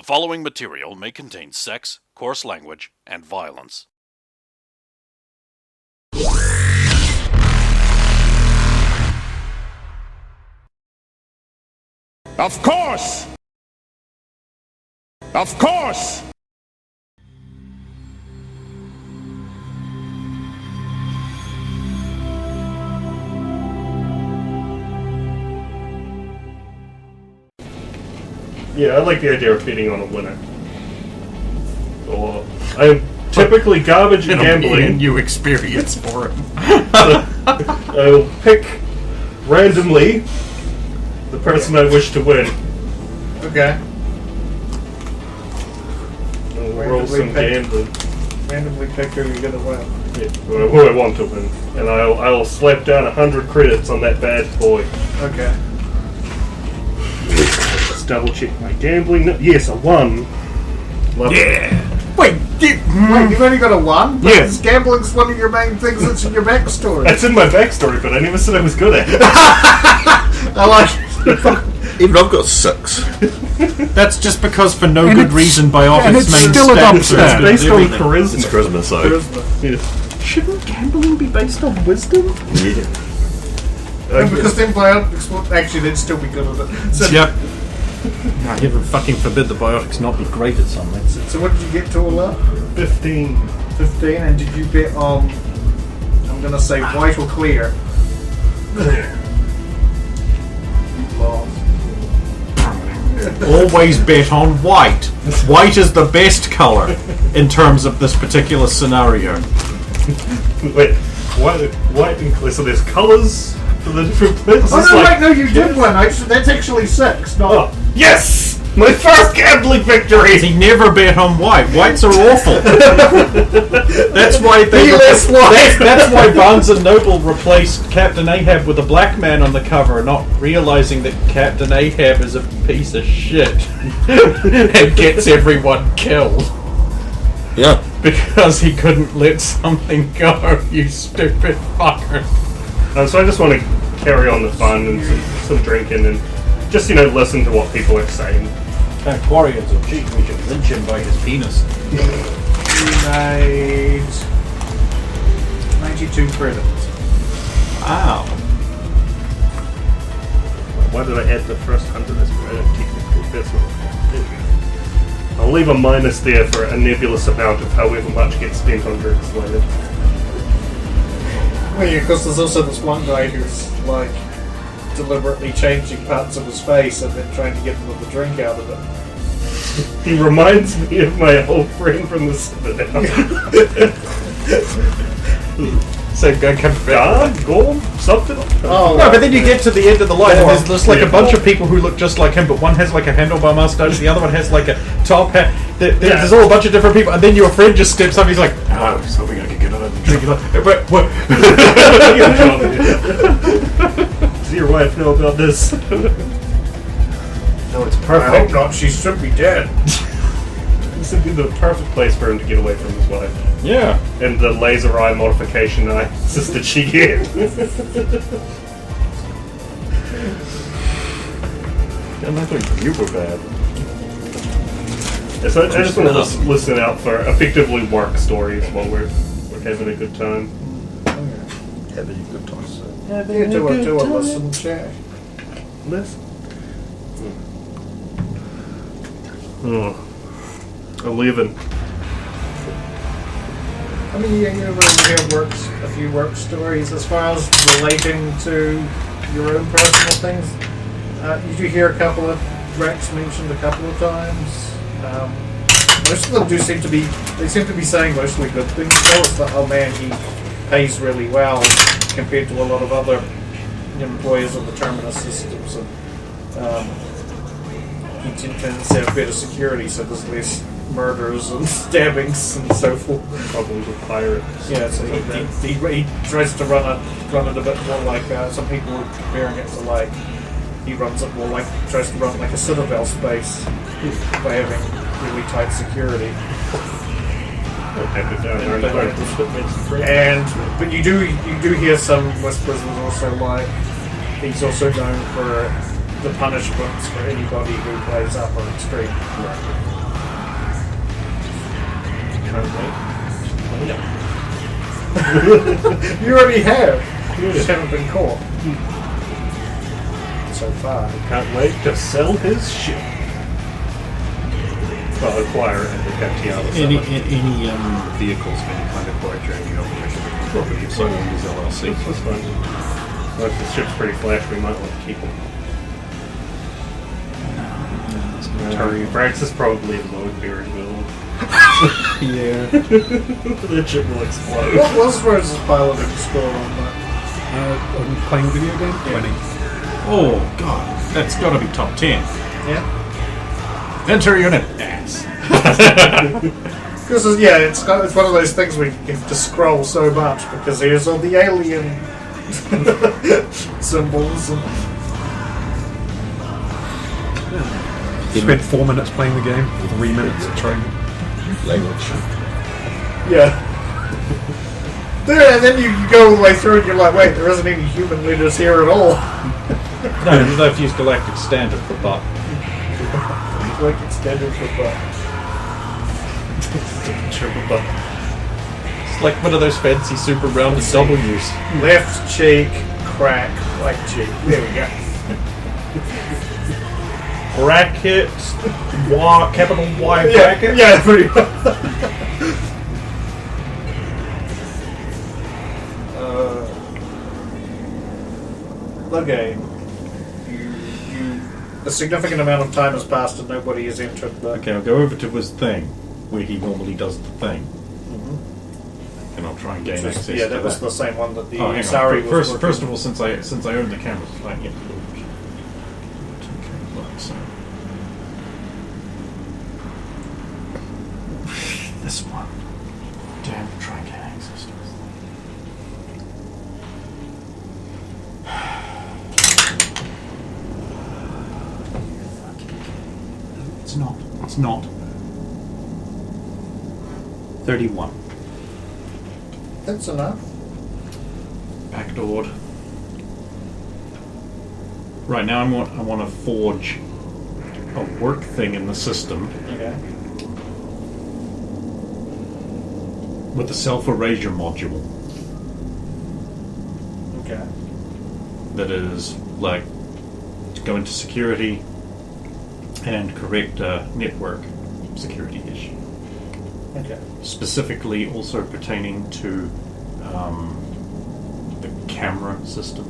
following material may contain sex, coarse language, and violence. Of course! Of course! Yeah, I like the idea of betting on a winner. Or I'm typically garbage at gambling. New experience for him. I'll pick randomly the person I wish to win. Okay. And we'll roll some gambling. Randomly pick who you're gonna win. Yeah, who I want to win. And I'll slap down 100 credits on that bad boy. Okay. Let's double check my gambling. Yes, a 1. Love it. Wait, you've only got a 1? But Yes. Gambling's one of your main things that's in your backstory. That's in my backstory, but I never said I was good at it. I like it. Even I've got 6. That's just because for no And good it's- reason and Biotic's it's main still a stats dumpster. are It's good based at on everything. charisma. It's charisma, so. Yes. Shouldn't gambling be based on wisdom? Yeah. Because then Biotics will actually they'd still be good at it. So, Yep. No, heaven fucking forbid the Biotics not be great at something. so what did you get to all up? 15. 15, and did you bet on, I'm gonna say white or clear? Lost. Always bet on white. White is the best colour in terms of this particular scenario. Wait, white and clear. So there's colours for the different bits? Oh It's no, like- wait, no, you did win. That's actually 6, not... Oh, yes! My first gambling victory! He never bet on white. Whites are awful. That's why they. less white. That's why Barnes and Noble replaced Captain Ahab with a black man on the cover, not realizing that Captain Ahab is a piece of shit and gets everyone killed Yeah. because he couldn't let something go. You stupid fucker. So I just want to carry on the fun and some drinking and just, listen to what people are saying. Warriors are cheap. We should lynch him by his penis. You made 92 credits. Wow. Why did I add the first 100 as technically personal? I'll leave a minus there for a nebulous amount of however much gets spent on drinks later. Well, yeah, because there's also this one guy who's like deliberately changing parts of his face and then trying to get another drink out of it. He reminds me of my old friend from the Citadel. Same guy comes back. Gold? Something? Oh, No, but then you get to the end of the line and there's just like Yeah. a bunch of people who look just like him, but one has like a handlebar mustache, the other one has like a top hat. There's all a bunch of different people, and then your friend just steps up. He's like, "Oh, I was hoping I could get another drink." He's like, "But what?" Does your wife know about this? No, it's I hope perfect. not. She should be dead. This would be the perfect place for him to get away from his wife. Yeah. And the laser eye modification I insisted she get. And I thought you were bad. So I just want to listen out for effectively work stories while we're having a good time. Having a good time, so. Yeah, do a listen check. Listen. Oh. 11. I mean, you hear a few work stories as far as relating to your own personal things. You do hear a couple of Rex mentioned a couple of times. Most of them seem to be saying mostly good things. So it's that, oh man, he pays really well compared to a lot of other employers of the Terminus systems, and he tends to have better security, so there's less murders and stabbings and so forth. Problems with pirates. Yeah, so he tries to run it a bit more like some people were comparing it to like he runs it more like tries to run it like a Citadel space by having really tight security. But you do hear some whispers. Was also like he's also known for the punishments for anybody who plays upper extreme. Can't wait. You already have. You just haven't been caught. So far. Can't wait to sell his ship. Well, acquire it and the Captiala Any vehicles being kind of acquired during the operation becomes property of Sidewinders LLC. That's fine. Well, if the ship's pretty flash, we might want to keep them. Francis probably load very well. Yeah. The ship will explode. What was Rose's piloting score on that? On playing video game? 20. Oh god, that's got to be top 10. Yeah. Enter unit ass. Because it's one of those things where you have to scroll so much because there's all the alien symbols and Spent 4 minutes playing the game, 3 minutes of training. Language. yeah. And then you go all the way through and you're like, wait, there isn't any human leaders here at all. No, you have to use Galactic Standard for butt. Like it's standard for butt. It's like one of those fancy super rounded W's. Left cheek, crack, right cheek. There we go. Bracket, capital Y bracket. Yeah, pretty much. Okay. A significant amount of time has passed and nobody has entered the... Okay, I'll go over to his thing, where he normally does the thing. And I'll try and gain access to that was the same one that the Oh, hang Sari on. was First of all, since I own the cameras, like, yeah. So. This one. Damn, try and get access to this thing. It's not. 31. That's enough. Backdoored. Right now, I want to forge a work thing in the system Okay. with the self-erasure module Okay. that is like to go into security and correct a network security issue. Okay. Specifically, also pertaining to the camera system.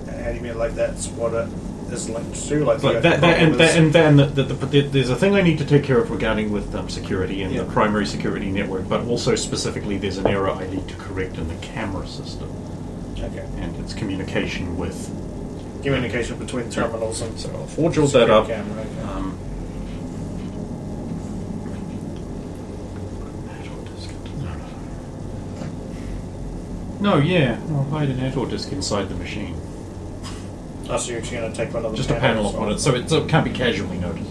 How do you mean like that's what it is linked to? Like But there's a thing I need to take care of regarding with security and Yeah. the primary security network, but also specifically there's an error I need to correct in the camera system Okay. and its communication with. Communication between terminals and So I'll forge all that up. Camera, okay. No, yeah, I'll hide an auto disk inside the machine. Oh, so you're going to take one of the Just a panel on it, so it can't be casually noticed.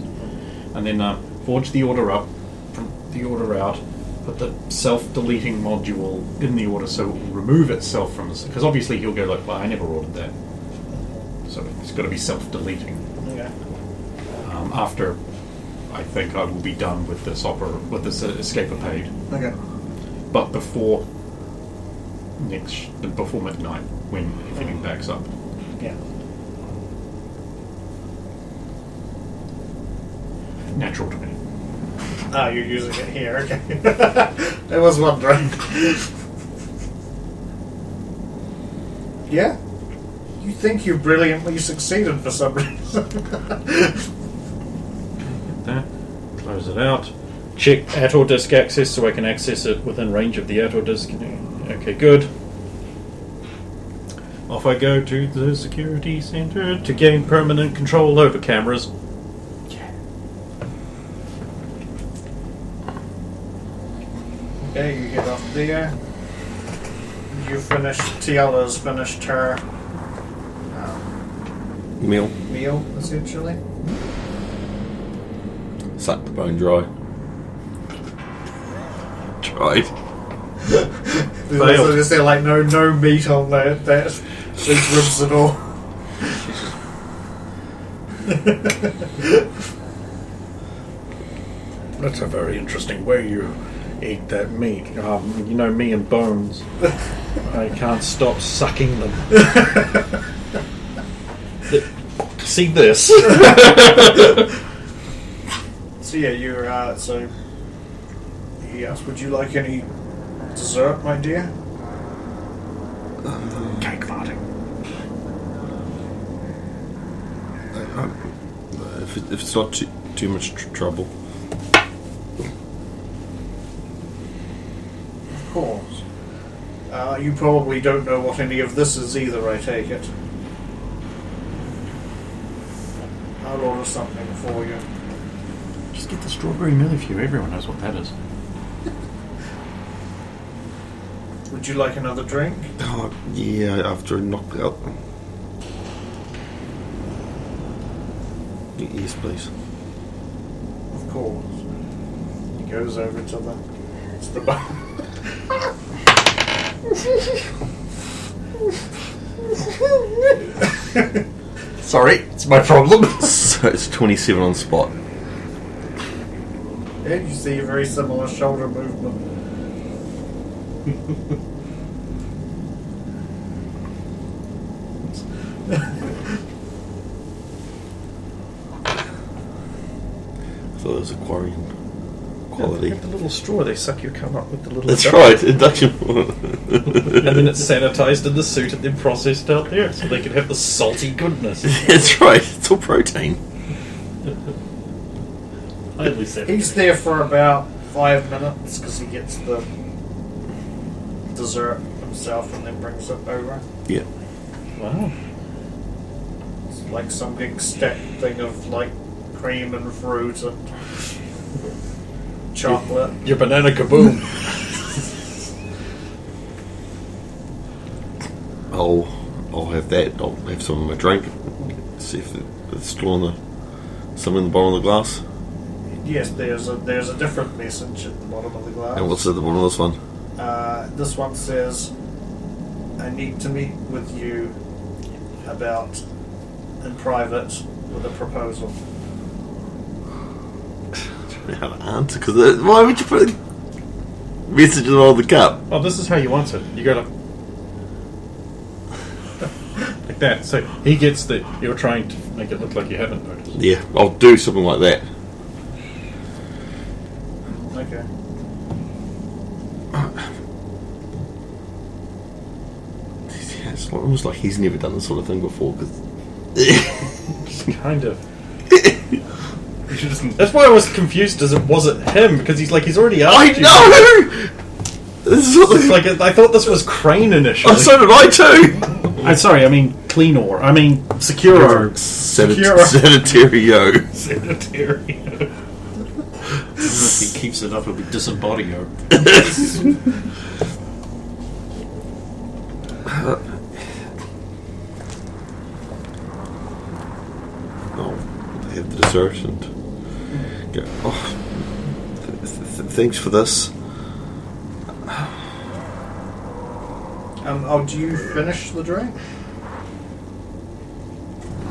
And then forge the order up, from the order out, put the self-deleting module in the order so it will remove itself from this. Because obviously he'll go like, well, I never ordered that. So it's got to be self-deleting. Okay. After I think I will be done with this escapade. Okay. But before midnight, when everything backs up. Yeah. Natural to me. Ah, you're using it here. Okay. I was wondering. Yeah. You think you brilliantly succeeded for some reason. Get that. Close it out. Check auto disk access so I can access it within range of the auto disk. Okay, good. Off I go to the security center to gain permanent control over cameras. Okay, you get off there. You finished. Tiala's finished her Meal. meal, essentially. Suck the bone dry. Tried. There's just like no meat on that big ribs at all. That's a very interesting way you eat that meat. You know me and bones. I can't stop sucking them. See this? So yeah, you're so he asked, would you like any dessert, my dear? Cake farting. If it's not too much trouble. Of course. You probably don't know what any of this is either, I take it. I'll order something for you. Just get the strawberry millefeuille. Everyone knows what that is. Would you like another drink? Oh, yeah, after I knocked out. Yes, please. Of course. He goes over to the bar. Sorry, it's my problem. So it's 27 on spot. Yeah, you see a very similar shoulder movement. I thought it was aquarium quality. The little straw they suck your cum up with the little. That's duck. right, induction. And then it's sanitized in the suit and then processed out there so they can have the salty goodness. That's right, it's all protein. Highly sanitized. He's there for about 5 minutes because he gets the dessert himself and then brings it over. Yeah. Wow. It's like some big stacked thing of like cream and fruit and chocolate. Your banana kaboom. I'll have that. I'll have some of my drink. See if it's still on something in the bottom of the glass. Yes, there's a different message at the bottom of the glass. And what's at the bottom of this one? This one says, "I need to meet with you about in private with a proposal." How to answer? Because why would you put a message in the bottom of the cup? Oh, this is how you answer. You go like that. So he gets the. You're trying to make it look like you haven't noticed. Yeah, I'll do something like that. Okay. Yeah, it's almost like he's never done this sort of thing before. Cause Kind of. That's why I was confused. Was it him? Because he's already asked I you. know. This is what It's like I thought this was Crane initially. Oh, so did I too. I'm sorry. I mean Cleanor. I mean Securo. Sanitario. Sanitario. If he keeps it up, it'll be Disembodio. I'll have the dessert and go. Oh, thanks for this. Do you finish the drink?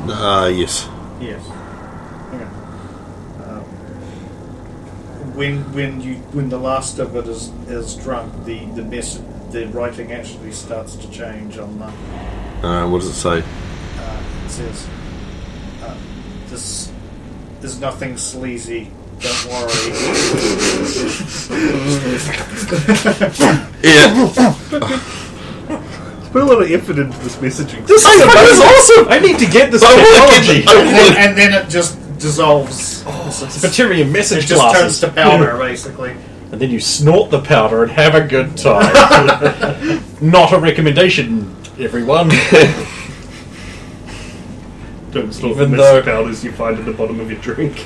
Yes. Yes. Okay. When the last of it is drunk, the writing actually starts to change on the. What does it say? It says, "This is nothing sleazy. Don't worry." Yeah. Put a lot of effort into this messaging. This is awesome. I need to get this I wanna technology. get- I and then it just dissolves. It's Bacterium It message just turns glasses. to powder, basically. And then you snort the powder and have a good time. Not a recommendation, everyone. Don't store Even the though- powders you find at the bottom of your drink.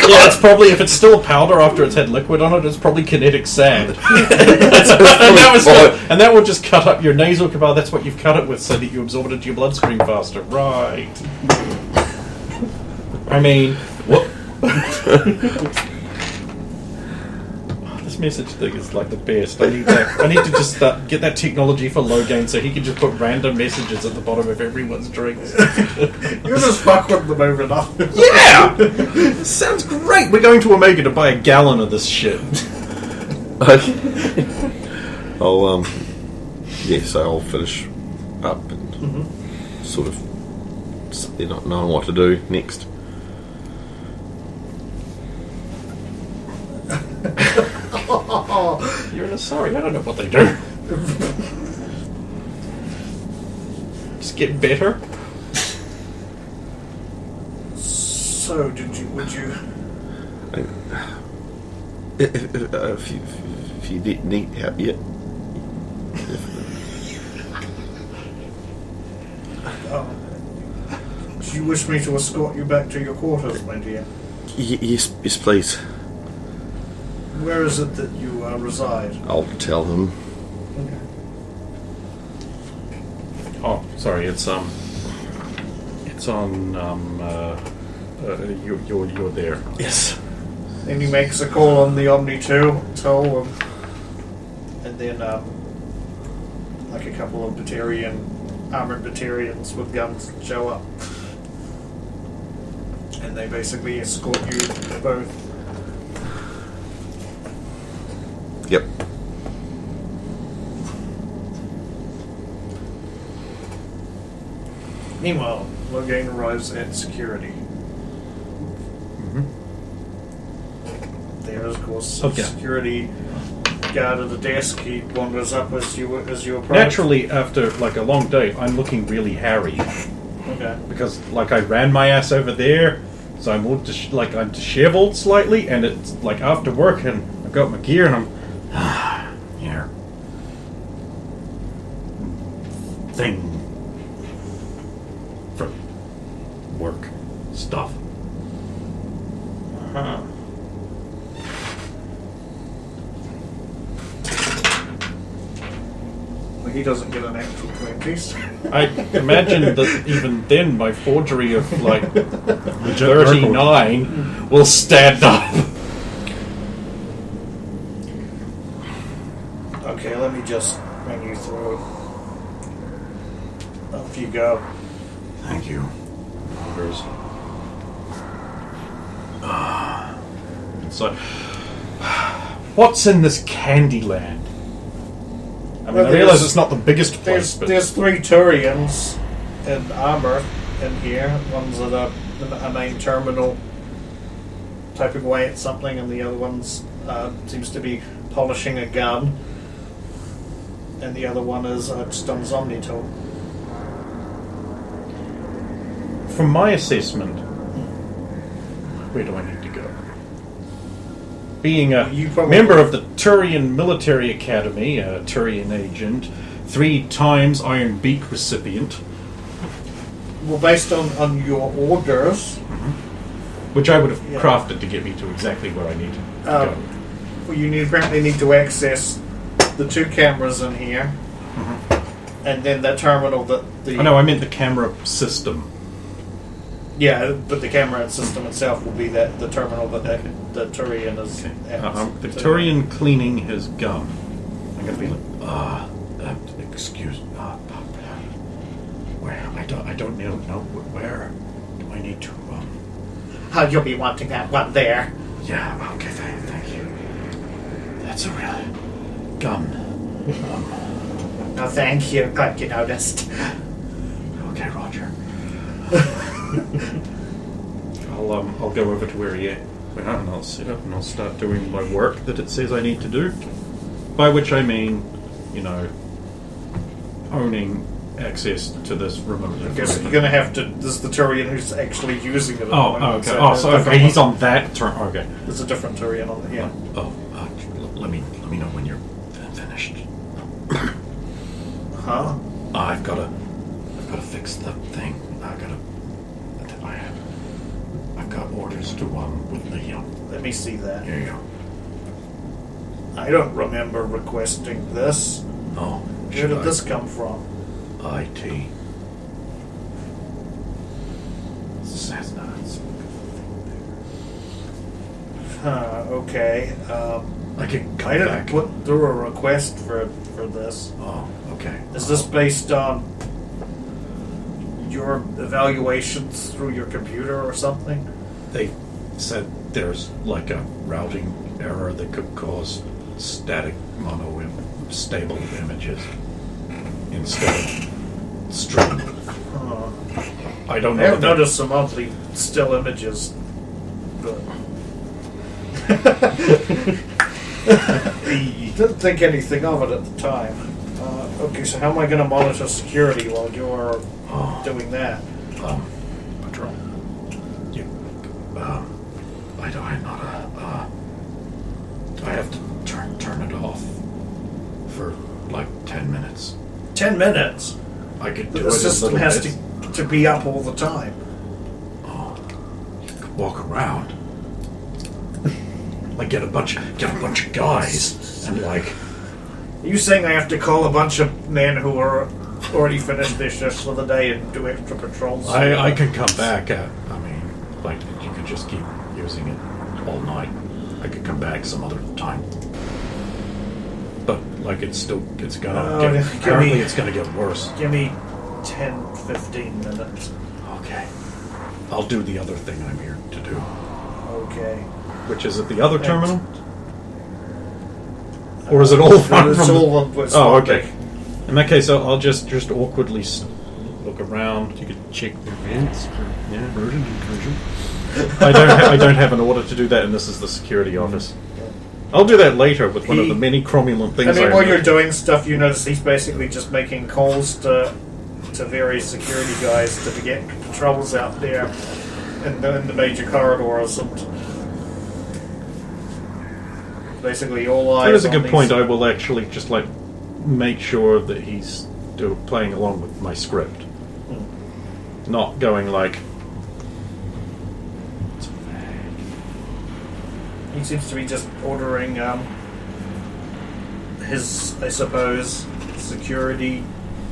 Yeah, it's probably, if it's still powder after it's had liquid on it, it's probably kinetic sand. and that will just cut up your nasal canal. That's what you've cut it with so that you absorb it into your bloodstream faster. Right. I mean, what? This message thing is like the best. I need to just get that technology for Logain so he can just put random messages at the bottom of everyone's drinks. You just fuck with them overnight. Yeah! Sounds great! We're going to Omega to buy a gallon of this shit. I'll so I'll finish up and sort of not knowing what to do next. You're in a sorry, I don't know what they do. Just get better. So, would you... If you need help yet. Do you wish me to escort you back to your quarters, my dear? Yes, please. Where is it that you reside? I'll tell him. Okay. Oh, sorry, it's on you're there. Yes. Then he makes a call on the Omni 2 toll, and then like a couple of armored Batarians with guns show up, and they basically escort you both. Yep. Meanwhile, Logain arrives at security. There is, of course, Okay. security guard at the desk. He wanders up as you approach. Naturally, after like a long day, I'm looking really hairy Okay. because like I ran my ass over there, so I'm all I'm disheveled slightly, and it's like after work, and I've got my gear, and I'm here thing for work stuff. Huh. Well, he doesn't get an actual 20s. I imagine that even then my forgery of like Legit 39 will stand up. Okay, let me just run you through. Off you go. Thank you. Orders. So, what's in this candy land? I mean, Well, I realize there's- it's not the biggest place, but There's 3 Turians in armor in here. One's at a main terminal typing away at something, and the other one's seems to be polishing a gun. And the other one is just on Zomni tool. from my assessment, where do I need to go? Being a You probably- member of the Turian Military Academy, a Turian agent, 3 times Iron Beak recipient, Well, based on your orders, which I would have Yeah. crafted to get me to exactly where I need to go. well, you apparently need to access the 2 cameras in here, and then that terminal that the... Oh, no, I meant the camera system. Yeah, but the camera system itself will be the terminal that the Turian is at. The Turian cleaning his gun. I'm going to be like, excuse me. Where? I don't know where do I need to, You'll be wanting that one there. Yeah, okay, thank you. That's a real gun. No, thank you. Glad you noticed. Okay, Roger. I'll go over to where he is, and I'll sit up and I'll start doing my work that it says I need to do. By which I mean, owning access to this remote. I guess you're going to have to... This is the Turian who's actually using it. At the Oh, moment, okay. there's a different He's one. on that turn. Okay. There's a different Turian on it, yeah. Let me know when you're finished. Huh? I've got to fix the thing. I've got orders to with the Let me see that. Here you go. I don't remember requesting this. Oh, Where did this come from? IT. Okay. I can come I didn't back. put through a request for this. Oh, okay. Is this based on your evaluations through your computer or something? They said there's like a routing error that could cause static stable images instead of stream. I don't I know. have noticed some ugly still images, but didn't think anything of it at the time. Okay, so how am I going to monitor security while you're doing that? Patrol. You, I'm not I have to turn it off for like 10 minutes. 10 minutes? I could do The it system in little has bits. to be up all the time. You could walk around. Like get a bunch of guys and like. Are you saying I have to call a bunch of men who are already finished their shifts for the day and do extra patrols? I can come back. I mean, like you could just keep using it all night. I could come back some other time. But like it's gonna apparently it's gonna get worse. Give me 10, 15 minutes. Okay. I'll do the other thing I'm here to do. Okay. Which is at the other terminal? Or is it all one It's from all one place. Oh, okay. In that case, I'll just awkwardly look around. You could check the events for version inclusion. I don't have an order to do that, and this is the security office. I'll do that later with one of the many cromulent things. I mean, while you're doing stuff, you notice he's basically just making calls to various security guys to get patrols out there in the major corridors, and basically all eyes. That is a on good these- point. I will actually just like make sure that he's playing along with my script, not going like. He seems to be just ordering his, I suppose, security,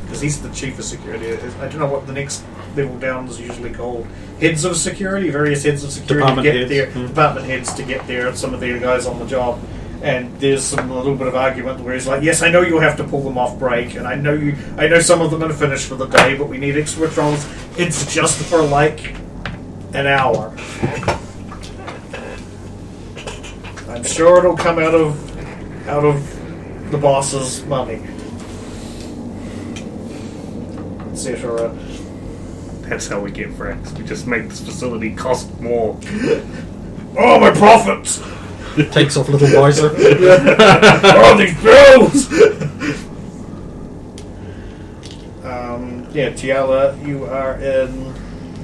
because he's the chief of security. I don't know what the next level down is usually called. Heads of security, various heads of security Department to get heads. there. Mm. Department heads to get there. Some of the guys on the job. And there's a little bit of argument where he's like, "Yes, I know you'll have to pull them off break, and I know some of them are finished for the day, but we need extra patrols. It's just for like an hour. I'm sure it'll come out of the boss's money, etc." That's how we get friends. We just make this facility cost more. Oh, my profits! Takes off little visor. Oh, these bills! Tiala, you are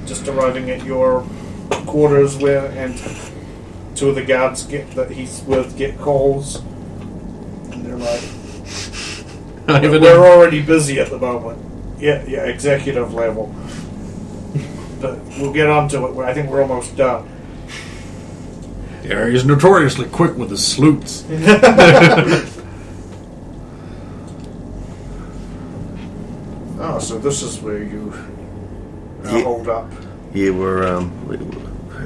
just arriving at your quarters and two of the guards get calls, and they're like, "We're already busy at the moment." Yeah, executive level. But we'll get onto it. I think we're almost done. Yeah, he's notoriously quick with his sleuths. Oh, so this is where you Yeah. hold up. Yeah,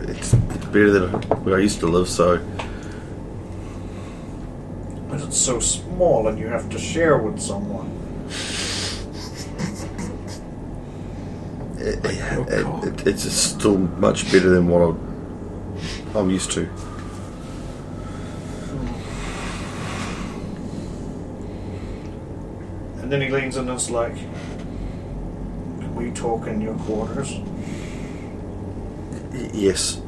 it's better than where I used to live, so But it's so small and you have to share with someone. it's still much better than what I'm used to. And then he leans in and it's like, "Can we talk in your quarters?" Yes.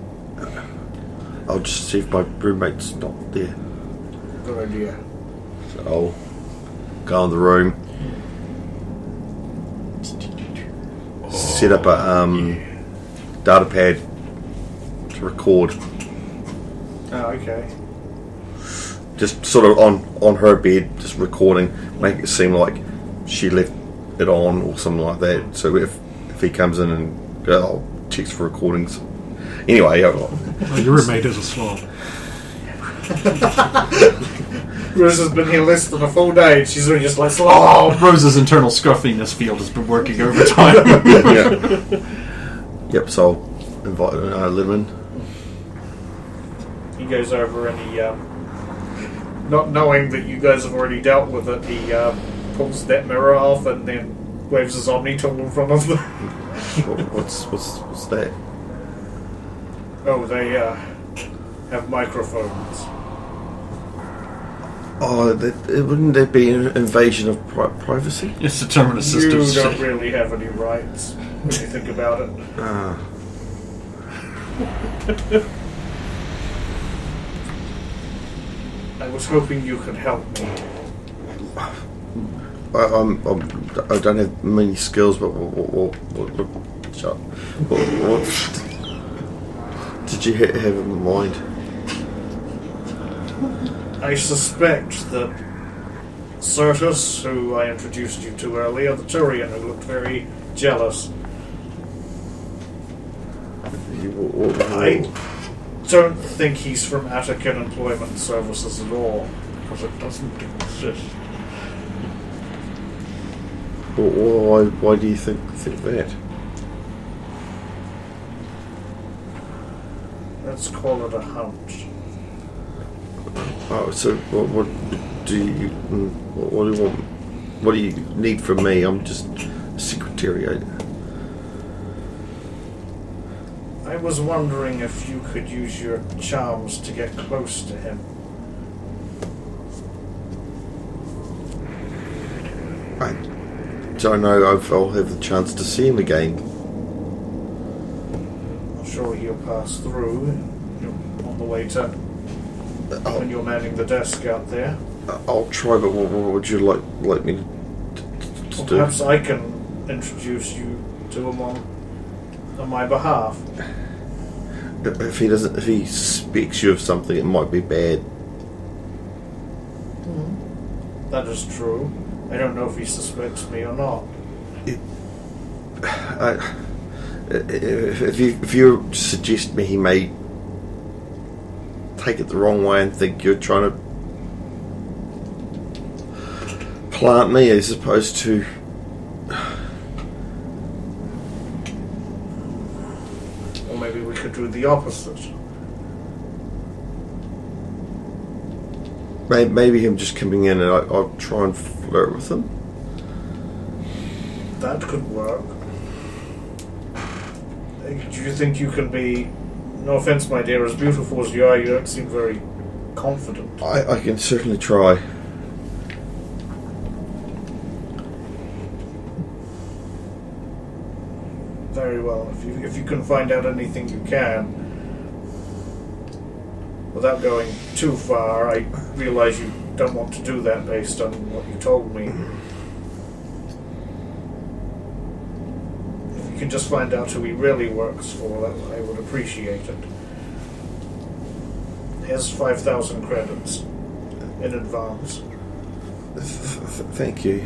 I'll just see if my roommate's not there. Good idea. So I'll go in the room, set up a data pad to record. Oh, okay. Just sort of on her bed, just recording, make it seem like she left it on or something like that. So if he comes in and checks for recordings. Anyway, Your roommate is a slob. Rose has been here less than a full day and she's really just like, "Oh, Rose's internal scruffiness field has been working overtime. yeah. Yep. So I'll invite let him in. He goes over and he Not knowing that you guys have already dealt with it, he pulls that mirror off and then waves his Omni tool in front of them. What's that? Oh, they have microphones. Oh, wouldn't there be an invasion of privacy? It's determined You assistance. don't really have any rights when you think about it. I was hoping you could help me. I don't have many skills, but what did you have in mind? I suspect that Certus, who I introduced you to earlier, the Turian who looked very jealous, I don't think he's from Attican Employment Services at all. Because it doesn't exist. Why do you think that? Let's call it a hunch. Oh, so what do you want? What do you need from me? I'm just a secretary. I was wondering if you could use your charms to get close to him. I don't know if I'll have the chance to see him again. I'm sure he'll pass through on the way to when you're manning the desk out there. I'll try, but what would you like me to do? Perhaps I can introduce you to him on my behalf. If he suspects you of something, it might be bad. That is true. I don't know if he suspects me or not. If you suggest me, he may take it the wrong way and think you're trying to plant me as opposed to. Or maybe we could do the opposite. Maybe him just coming in and I'll try and flirt with him. That could work. Do you think you can be... No offense, my dear, as beautiful as you don't seem very confident. I can certainly try. Very well. If you can find out anything you can, without going too far, I realize you don't want to do that based on what you told me. If you can just find out who he really works for, I would appreciate it. Here's 5,000 credits in advance. Thank you.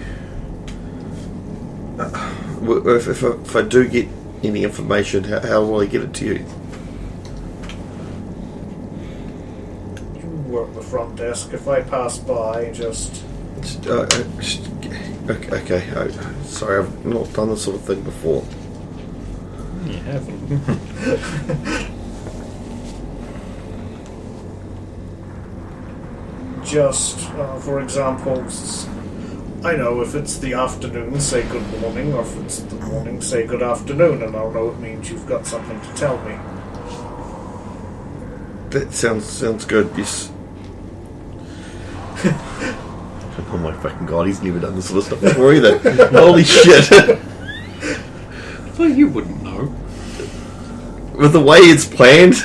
If I do get any information, how will I get it to you? You work the front desk. If I pass by, just... Okay. Sorry, I've not done this sort of thing before. You haven't. Just, for example, I know if it's the afternoon, say good morning, or if it's the morning, say good afternoon, and I'll know it means you've got something to tell me. That sounds good, yes. Oh my fucking god, he's never done this sort of stuff before either. Holy shit. Well, you wouldn't know. With the way it's planned,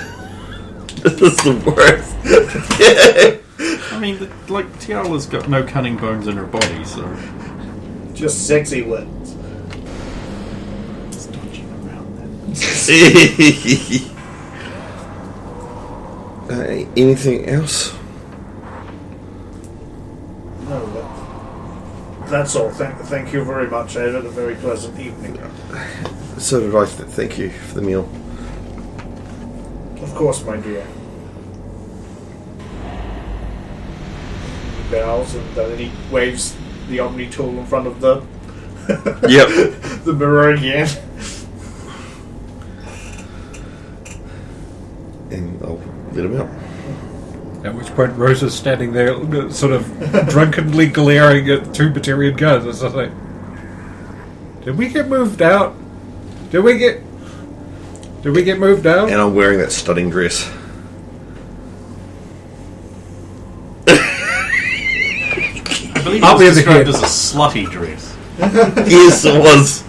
this is the worst. I mean, Tiala's got no cunning bones in her body, so... Just sexy words. It's dodging around that. Anything else? No, that's all. Thank you very much. I had a very pleasant evening. So did I. Thank you for the meal. Of course, my dear. He bows and then he waves the Omni tool in front of the the mirror again. And I'll let him out. At which point Rose is standing there, sort of drunkenly glaring at two Batarian guns. It's just like, did we get moved out? Did we get moved out? And I'm wearing that stunning dress. I believe I'll it be was the described kid. as a slutty dress. Yes, it was.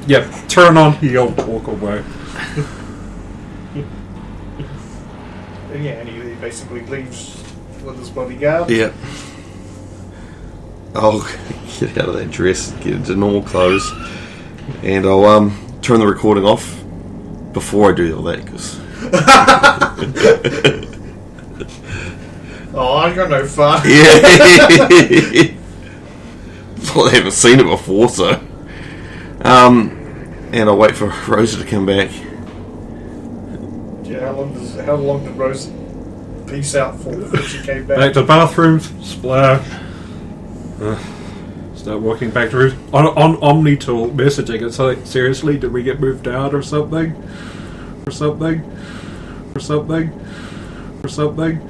Yep. Turn on heel, walk away. Yeah, and he basically leaves with his bodyguard. Yeah. I'll get out of that dress, get into normal clothes, and I'll turn the recording off before I do all that, because Oh, I got no fun. yeah. Well, they haven't seen it before, so and I'll wait for Rosa to come back. Yeah, how long did Rose peace out for before she came back? Back to the bathrooms, splash. Start walking back to rooms. On Omnitool, messaging. It's like, seriously, did we get moved out or something? Or something? Or something? Or something?